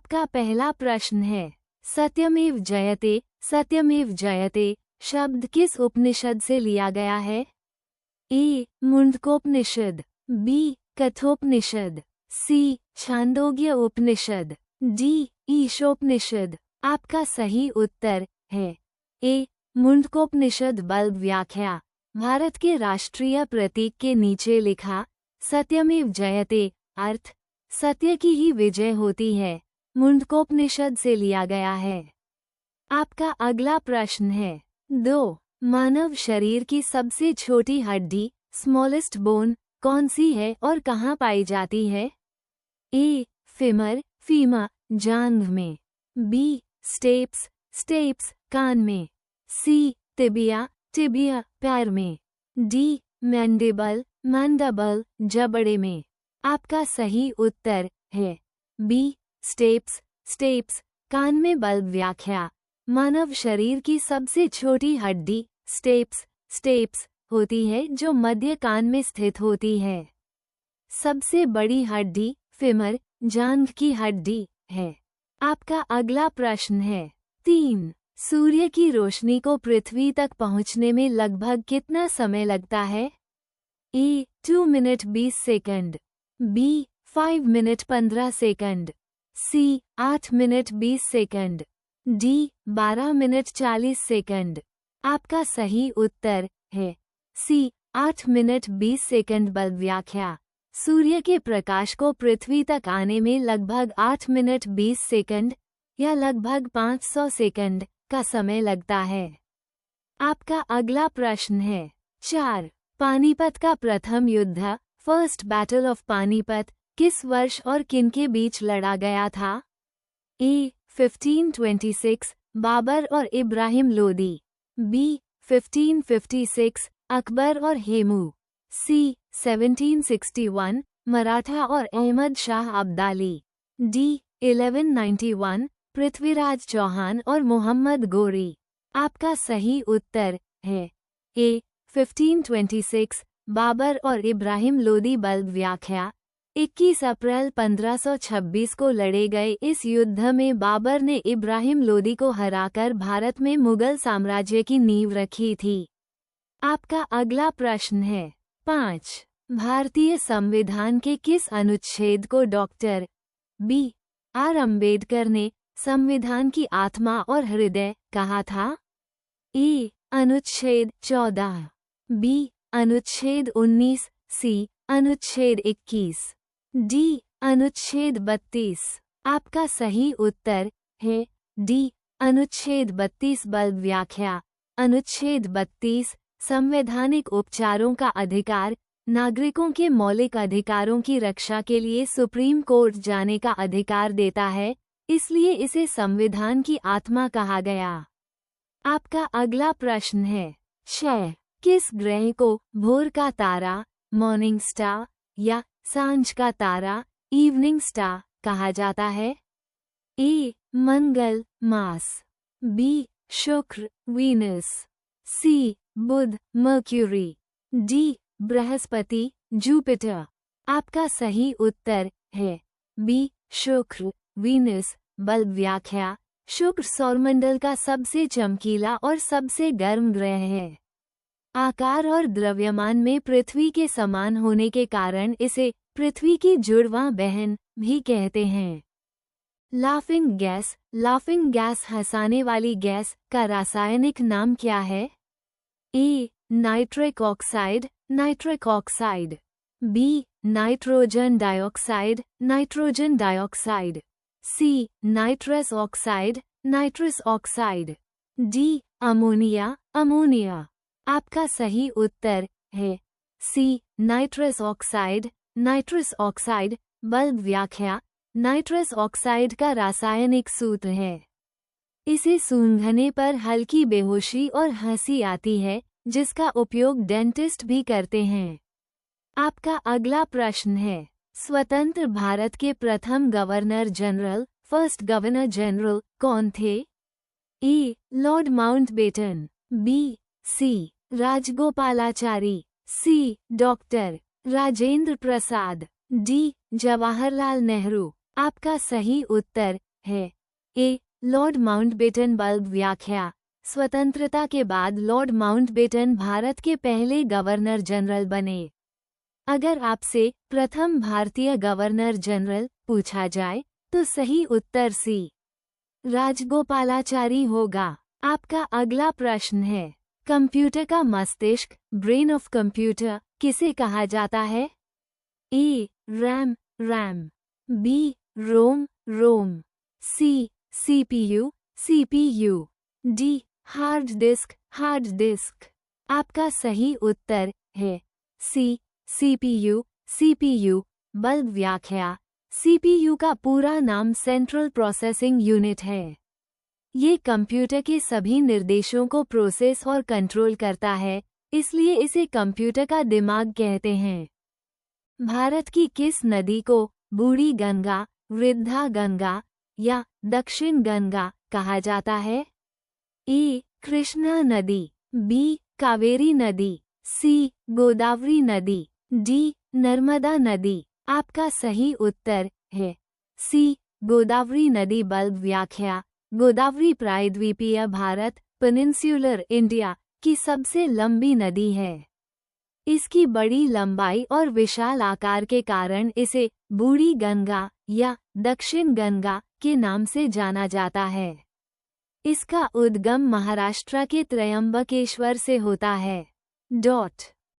आपका पहला प्रश्न है, सत्यमेव जयते शब्द किस उपनिषद से लिया गया है? ए. मुंडकोपनिषद, बी. कठोपनिषद, सी. छांदोग्य उपनिषद, डी. ईशोपनिषद। आपका सही उत्तर है ए. मुंडकोपनिषद। बल्ब व्याख्या। भारत के राष्ट्रीय प्रतीक के नीचे लिखा सत्यमेव जयते अर्थ सत्य की ही विजय होती है, मुंडकोपनिषद से लिया गया है। आपका अगला प्रश्न है, 2. मानव शरीर की सबसे छोटी हड्डी स्मॉलेस्ट बोन कौन सी है और कहाँ पाई जाती है? ए. फेमर फीमा जांघ में, बी. स्टेप्स कान में, सी. टिबिया पैर में, डी. मैंडिबल जबड़े में। आपका सही उत्तर है बी. स्टेप्स कान में। बल्ब व्याख्या। मानव शरीर की सबसे छोटी हड्डी स्टेप्स होती है जो मध्य कान में स्थित होती है। सबसे बड़ी हड्डी फेमर जांघ की हड्डी है। आपका अगला प्रश्न है, 3. सूर्य की रोशनी को पृथ्वी तक पहुंचने में लगभग कितना समय लगता है? A. 2 minute 20 second, B. 5 minute 15 second, C. 8 minute 20 second, D. 12 minute 40 second. आपका सही उत्तर है सी. 8 मिनट 20 सेकंड। बल्ब व्याख्या। सूर्य के प्रकाश को पृथ्वी तक आने में लगभग 8 मिनट 20 सेकंड या लगभग 500 सेकंड का समय लगता है। आपका अगला प्रश्न है, 4. पानीपत का प्रथम युद्ध फर्स्ट बैटल ऑफ पानीपत किस वर्ष और किनके बीच लड़ा गया था? ए. 1526 बाबर और इब्राहिम लोदी, बी. 1556 अकबर और हेमू, सी. 1761 मराठा और अहमद शाह अब्दाली, डी. 1191 पृथ्वीराज चौहान और मोहम्मद गोरी। आपका सही उत्तर है ए. 1526 बाबर और इब्राहिम लोदी। बल्ब व्याख्या। 21 अप्रैल 1526 को लड़े गए इस युद्ध में बाबर ने इब्राहिम लोदी को हराकर भारत में मुगल साम्राज्य की नींव रखी थी। आपका अगला प्रश्न है, 5. भारतीय संविधान के किस अनुच्छेद को डॉक्टर बी. आर. अम्बेडकर ने संविधान की आत्मा और हृदय कहा था? ए. अनुच्छेद 14, बी. अनुच्छेद 19, सी. अनुच्छेद 21, डी. अनुच्छेद 32। आपका सही उत्तर है डी. अनुच्छेद 32। बल्ब व्याख्या। अनुच्छेद 32 संवैधानिक उपचारों का अधिकार, नागरिकों के मौलिक अधिकारों की रक्षा के लिए सुप्रीम कोर्ट जाने का अधिकार देता है, इसलिए इसे संविधान की आत्मा कहा गया। आपका अगला प्रश्न है, 6. किस ग्रह को भोर का तारा मॉर्निंग स्टार या सांझ का तारा इवनिंग स्टार कहा जाता है? ए. मंगल मार्स, बी. शुक्र वीनस, सी. बुध मर्क्यूरी, डी. बृहस्पति जुपिटर। आपका सही उत्तर है बी. शुक्र वीनस। बल्ब व्याख्या। शुक्र सौरमंडल का सबसे चमकीला और सबसे गर्म ग्रह है। आकार और द्रव्यमान में पृथ्वी के समान होने के कारण इसे पृथ्वी की जुड़वां बहन भी कहते हैं। लाफिंग गैस हंसाने वाली गैस का रासायनिक नाम क्या है? A. Nitric oxide, B. Nitrogen dioxide, C. Nitrous oxide, D. Ammonia. आपका सही उत्तर है सी. Nitrous oxide. बल्ब व्याख्या। नाइट्रस ऑक्साइड का रासायनिक सूत्र है। इसे सूंघने पर हल्की बेहोशी और हंसी आती है, जिसका उपयोग डेंटिस्ट भी करते हैं। आपका अगला प्रश्न है, स्वतंत्र भारत के प्रथम फर्स्ट गवर्नर जनरल कौन थे? A. Lord Mountbatten, B. C. Rajagopalachari, C. Doctor Rajendra Prasad, D. Jawaharlal Nehru. आपका सही उत्तर है। ए लॉर्ड माउंटबेटन बल्ब व्याख्या। स्वतंत्रता के बाद लॉर्ड माउंटबेटन भारत के पहले गवर्नर जनरल बने। अगर आपसे प्रथम भारतीय गवर्नर जनरल पूछा जाए तो सही उत्तर सी राजगोपालाचारी होगा। आपका अगला प्रश्न है, कंप्यूटर का मस्तिष्क ब्रेन ऑफ कंप्यूटर किसे कहा जाता है? A RAM RAM, B ROM ROM, C CPU CPU, D hard disk. आपका सही उत्तर है सी सीपीयू सीपीयू। बल्ब व्याख्या। सीपीयू का पूरा नाम सेंट्रल प्रोसेसिंग यूनिट है। ये कंप्यूटर के सभी निर्देशों को प्रोसेस और कंट्रोल करता है, इसलिए इसे कंप्यूटर का दिमाग कहते हैं। भारत की किस नदी को बूढ़ी गंगा, वृद्धा गंगा या दक्षिण गंगा कहा जाता है? ए कृष्णा नदी, बी कावेरी नदी, सी गोदावरी नदी, डी नर्मदा नदी। आपका सही उत्तर है सी गोदावरी नदी। बल्ब व्याख्या। गोदावरी प्रायद्वीपीय भारत पेनिनसुलर इंडिया की सबसे लंबी नदी है। इसकी बड़ी लंबाई और विशाल आकार के कारण इसे बूढ़ी गंगा या दक्षिण गंगा के नाम से जाना जाता है। इसका उद्गम महाराष्ट्र के त्रयंबकेश्वर से होता है।